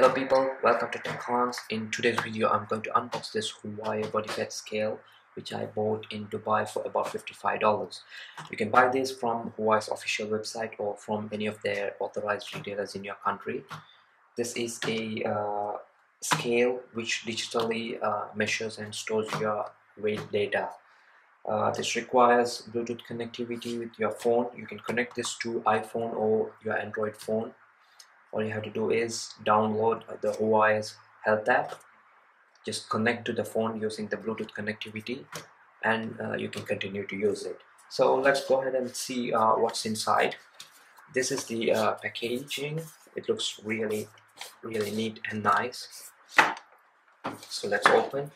Hello people, welcome to Tech Hans. In today's video I'm going to unbox this Huawei body fat scale which I bought in Dubai for about $55. You can buy this from Huawei's official website or from any of their authorized retailers in your country. This is a scale which digitally measures and stores your weight data. This requires Bluetooth connectivity with your phone. You can connect this to iPhone or your Android phone. All you have to do is download the Huawei's health app. Just connect to the phone using the Bluetooth connectivity, and you can continue to use it. So let's go ahead and see what's inside. This is the packaging. It looks really neat and nice. So let's open.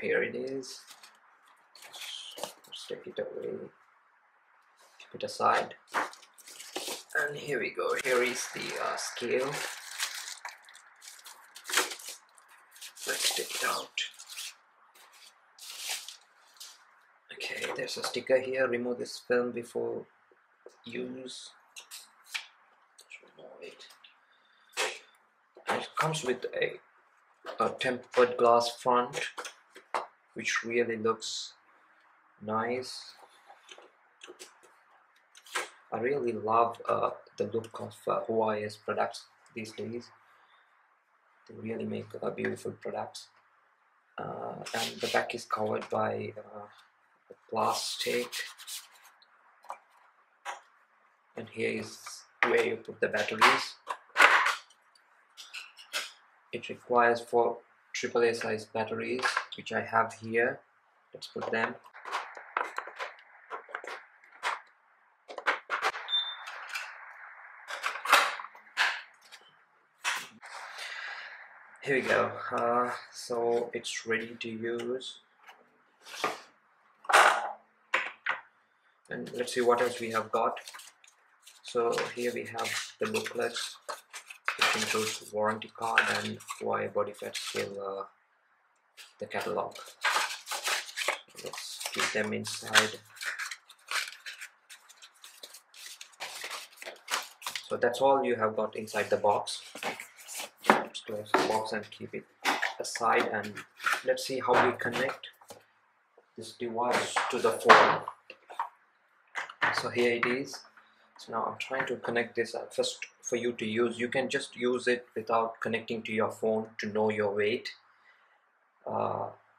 Here it is. Let's take it away, keep it aside, and here we go. Here is the scale. Let's take it out. Okay, there's a sticker here. Remove this film before use. Let's remove it. And it comes with a tempered glass front, which really looks nice. I really love the look of Huawei's products these days. They really make beautiful products. And the back is covered by plastic. And here is where you put the batteries. It requires 4 AAA size batteries, which I have here. Let's put them. Here we go. So it's ready to use. And let's see what else we have got. So here we have the booklets, which includes warranty card and Huawei body fat scale, the catalog. Let's keep them inside. So that's all you have got inside the box. Let's close the box and keep it aside, and let's see how we connect this device to the phone. So here it is. So now I'm trying to connect this first for you to use. You can just use it without connecting to your phone to know your weight.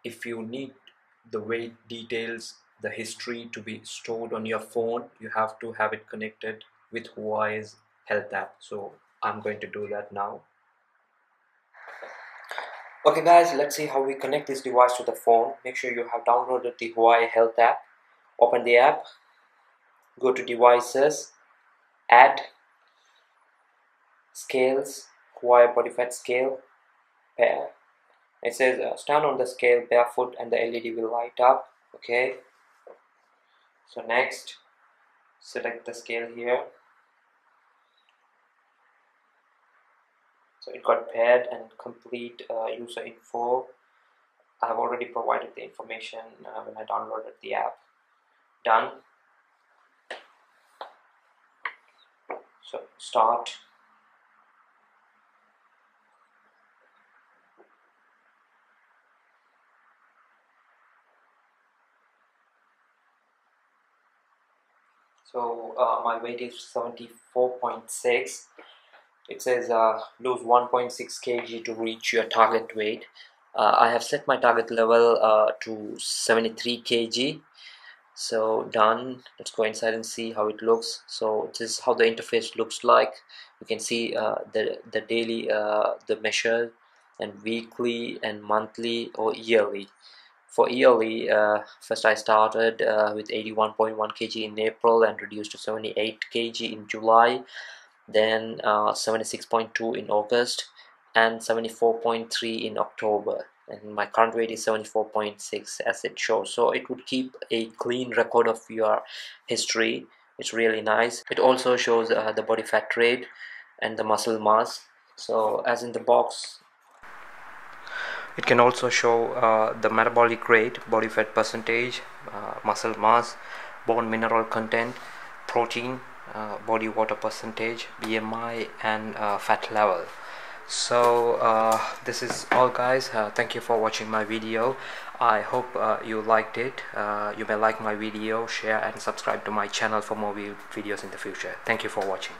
If you need the weight details, the history to be stored on your phone, you have to have it connected with Huawei's health app. So I'm going to do that now. Okay guys, let's see how we connect this device to the phone. Make sure you have downloaded the Huawei health app. Open the app, go to devices, add, scales, Huawei body fat scale, pair. It says stand on the scale barefoot and the LED will light up. Okay, so next select the scale here. So it got paired and complete user info. I have already provided the information when I downloaded the app. Done. So start. So my weight is 74.6. It says lose 1.6 kg to reach your target weight. I have set my target level to 73 kg. So done. Let's go inside and see how it looks. So this is how the interface looks like. You can see the daily, the measure, and weekly and monthly or yearly. For yearly, first I started with 81.1 kg in April and reduced to 78 kg in July, then 76.2 in August and 74.3 in October, and my current weight is 74.6 as it shows. So it would keep a clean record of your history. It's really nice. It also shows the body fat rate and the muscle mass. So as in the box, It can also show the metabolic rate, body fat percentage, muscle mass, bone mineral content, protein, body water percentage, BMI, and fat level. So this is all, guys. Thank you for watching my video. I hope you liked it. You may like my video, share and subscribe to my channel for more videos in the future. Thank you for watching.